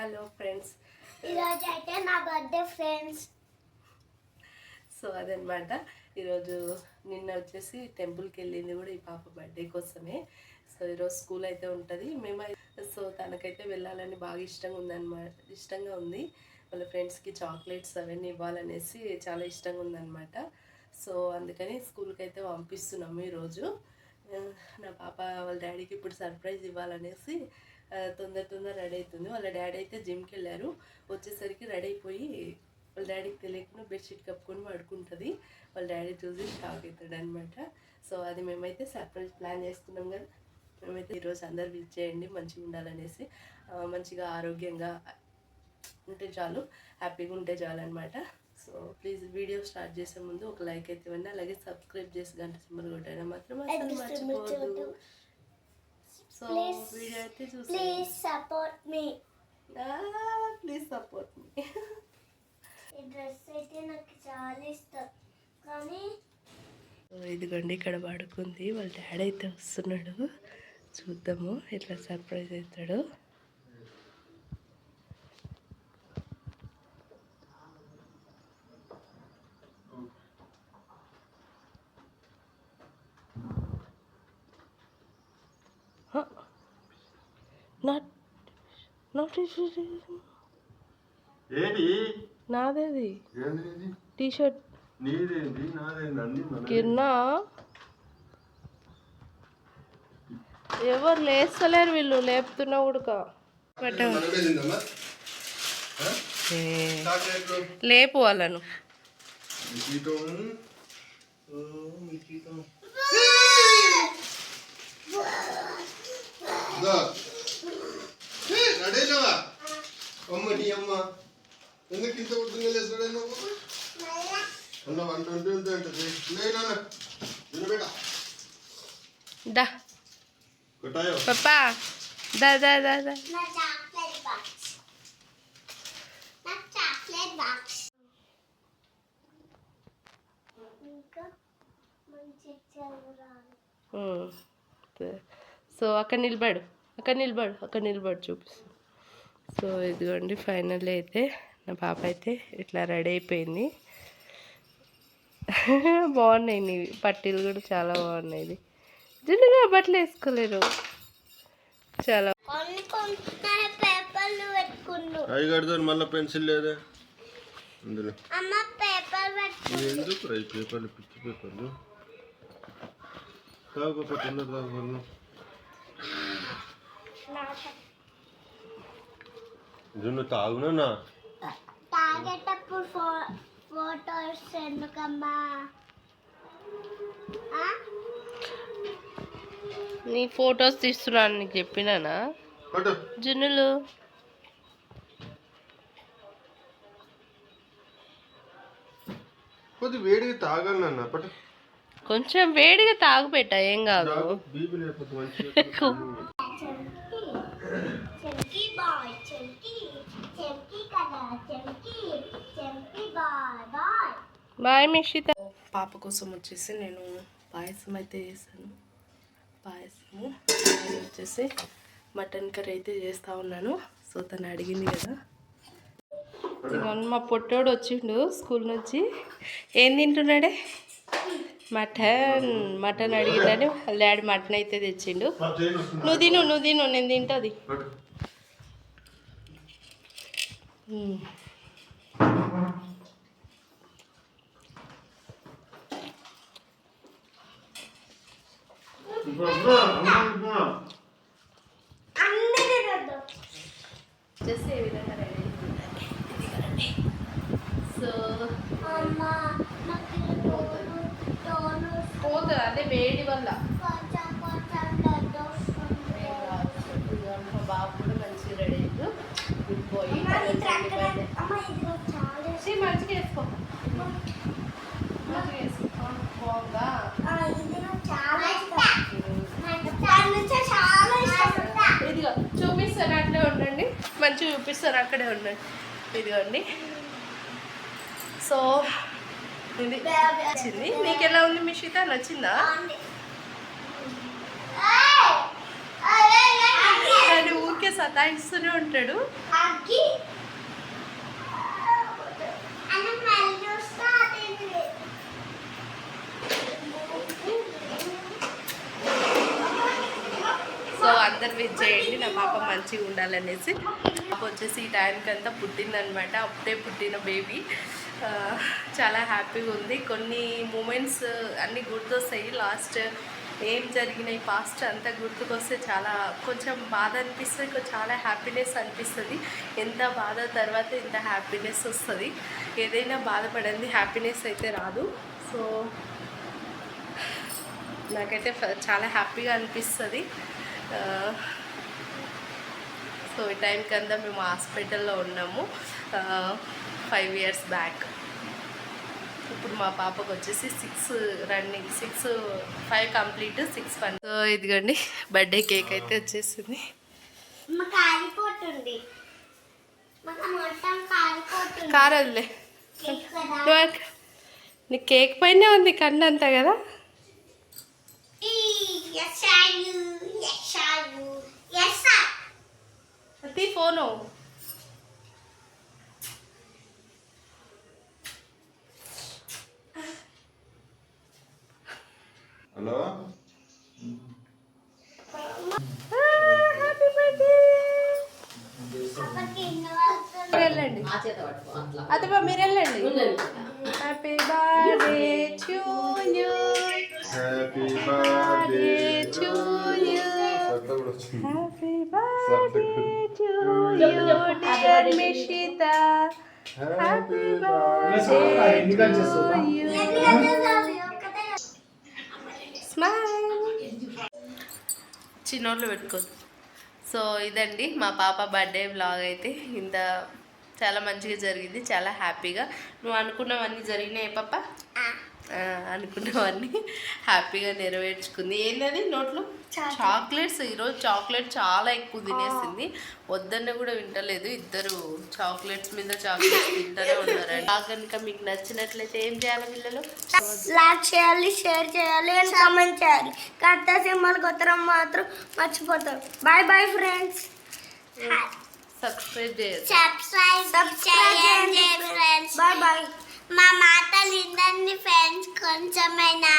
Hello friends, ఈరోజు అయితే నా బర్త్డే ఫ్రెండ్స్. సో అదనమాట. ఈరోజు నిన్న వచ్చేసి టెంపుల్కి వెళ్ళింది కూడా ఈ పాప బర్త్డే కోసమే. సో ఈరోజు స్కూల్ అయితే ఉంటుంది. సో తనకైతే వెళ్ళాలని బాగా ఇష్టంగా ఉంది. వాళ్ళ ఫ్రెండ్స్కి చాక్లెట్స్ అవన్నీ ఇవ్వాలనేసి చాలా ఇష్టంగా ఉందన్నమాట. సో అందుకని స్కూల్కి అయితే పంపిస్తున్నాము ఈరోజు. నా పాప వాళ్ళ డాడీకి ఇప్పుడు సర్ప్రైజ్ ఇవ్వాలనేసి తొందర రెడీ అవుతుంది. వాళ్ళ డాడీ అయితే జిమ్కి వెళ్ళారు. వచ్చేసరికి రెడీ అయిపోయి వాళ్ళ డాడీకి తెలియకుండా బెడ్షీట్ కప్పుకొని పడుకుంటుంది. వాళ్ళ డాడీ చూసి షాక్ అవుతాడు అనమాట. సో అది మేమైతే సర్ప్రైజ్ ప్లాన్ చేసుకున్నాం కదా. మేమైతే ఈరోజు అందరు విజిట్ చేయండి, మంచిగా ఉండాలనేసి. మంచిగా ఆరోగ్యంగా ఉంటే చాలు, హ్యాపీగా ఉంటే చాలు అనమాట. సో ప్లీజ్ వీడియో స్టార్ట్ చేసే ముందు ఒక లైక్ అయితే ఇవ్వండి. అలాగే సబ్స్క్రైబ్ చేసి గంట సింబల్ కొట్టడం మాత్రం అసలు మర్చిపోవద్దు. సో వీడియో అయితే చూసి ప్లీజ్ సపోర్ట్ మీ. ఈ డ్రెస్ అయితే నాకు చాలా ఇష్టం. కానీ ఇదిగోండి ఇక్కడ పడుకుంది. వాళ్ళ డాడీ అయితే వస్తున్నాడు. చూద్దాము ఎట్లా సర్ప్రైజ్ అవుతాడు. నాదేది టీషర్ట్ కింద ఎవరు లేస్తలేరు, వీళ్ళు లేపుతున్నా ఉడక లేపు వాళ్ళను. ఎందుకు ఇంత ఉద్యోగం పప్పా దా దా దా దా. సో అక్కడ నిలబడు చూపిస్తాను. సో ఇదిగోండి ఫైనల్ అయితే నా పాప అయితే ఇట్లా రెడీ అయిపోయింది. బాగున్నాయి నీవి పట్టీలు కూడా చాలా బాగున్నాయి. ఇది జున్నుగా బట్టలు వేసుకోలేరు చాలా. మళ్ళీ పెన్సిల్ లేదా ఎందుకు పేపర్లు పిచ్చి పేపర్లు జున్ను తాగునా తాగేటప్పుడు ఫోటోస్ ఎందుకమ్మా? నీ ఫొటోస్ తీస్తున్నాను నీకు చెప్పినానా జున్నులు? కొద్ది వేడిగా తాగాలన్నా పట్టు, కొంచెం వేడిగా తాగు పెట్ట, ఏం కాదు. బాయ్ మిషిత. పాప కోసం వచ్చేసి నేను పాయసం అయితే చేశాను. పాయసము వచ్చేసి మటన్ కర్రీ అయితే చేస్తూ ఉన్నాను. సో తను అడిగింది కదా. మా పొట్టోడు వచ్చిండు స్కూల్ నుంచి. ఏం తింటున్నాడే? మటన్ అడిగిందని వాళ్ళ డాడీ మటన్ అయితే తెచ్చిండు. నువ్వు తిను నేను తింటుంది. వచ్చేసి ఏ విధంగా రెడీ అవుతుంది. సో పోతుంది అదే వేడి వల్ల. మా బాబు కూడా మంచిగా రెడీ అయ్యాడు. పోయి మంచిగా వేసుకో, మంచిగా వేసుకో. బాగుందా? ఇదిగో చూపిస్తాను, అక్కడే ఉండండి. మంచిగా చూపిస్తాను, అక్కడే ఉండండి. ఇదిగోండి. సో ఇది నచ్చింది. నీకు ఎలా ఉంది మిషిత? నచ్చిందా? కానీ ఊరికే సతాయిస్తూనే ఉంటాడు. అగ్గి అన్న మళ్ళీ చూస్తా సో అందరు వెయిట్ చేయండి, నా పాప మంచిగా ఉండాలనేసి. పాప వచ్చేసి ఈ టైంకి అంతా పుట్టిందనమాట, అప్పుడే పుట్టిన బేబీ. చాలా హ్యాపీగా ఉంది. కొన్ని మూమెంట్స్ అన్నీ గుర్తొస్తాయి. లాస్ట్ ఏం జరిగినాయి పాస్ట్ అంతా గుర్తుకొస్తే చాలా కొంచెం బాధ అనిపిస్తుంది, చాలా హ్యాపీనెస్ అనిపిస్తుంది. ఎంత బాధ తర్వాత ఇంత హ్యాపీనెస్ వస్తుంది. ఏదైనా బాధపడండి, హ్యాపీనెస్ అయితే రాదు. సో నాకైతే చాలా హ్యాపీగా అనిపిస్తుంది. సో ఈ టైంకి అంతా మేము హాస్పిటల్లో ఉన్నాము 5 years బ్యాక్. ఇప్పుడు మా పాపకు వచ్చేసి 6 రన్నింగ్, 5 కంప్లీట్ 6 1. సో ఇదిగోండి బర్త్డే కేక్ అయితే వచ్చేసింది. మాకు కారిపోతుంది, మాకు మొత్తం కారిపోతుంది. కారదులే, కేక్ కదా. నీ కేక్ పైనే ఉంది కన్ను అంతా కదా. Yes, I do. Yes, I do. Yes, sir. అతి ఫోను హలో హ్యాపీ బర్త్డే. అప్పటికి ఎన్ని వస్తుంది? వెళ్ళండి అతపా, మీరు వెళ్ళండి. Happy birthday to you, happy birthday to you, happy birthday to you dear Mishita, happy birthday to you. Smile చిన్నోళ్ళు పెట్టుకోదు. సో ఇదండి మా పాప బర్త్డే వ్లాగ్. అయితే ఇంత చాలా మంచిగా జరిగింది, చాలా హ్యాపీగా. నువ్వు అనుకున్నవన్నీ జరిగినాయి పాప, అనుకున్నవన్నీ హ్యాపీగా నెరవేర్చుకుంది. ఏంటది నోట్లో చాక్లెట్స్. ఈరోజు చాక్లెట్ చాలా ఎక్కువ తినేసింది, వద్దన్న కూడా వింటలేదు. ఇద్దరు చాక్లెట్స్ మీద చాక్లెట్స్ తింటూనే ఉన్నారండి. కనుక మీకు నచ్చినట్లయితే ఏం చేయాలి పిల్లలు? లైక్ చేయాలి, షేర్ చేయాలి అండ్ కామెంట్ చేయాలి. కట్ట సింబల్ కొత్తరం మాత్రం మర్చిపోతారు. Bye bye friends. సబ్స్క్రైబ్ చేయాలి. సబ్స్క్రైబ్ చేయండి ఫ్రెండ్స్. Bye bye. మా మాటలు వినండి ఫ్రెండ్స్ కొంచెమైనా.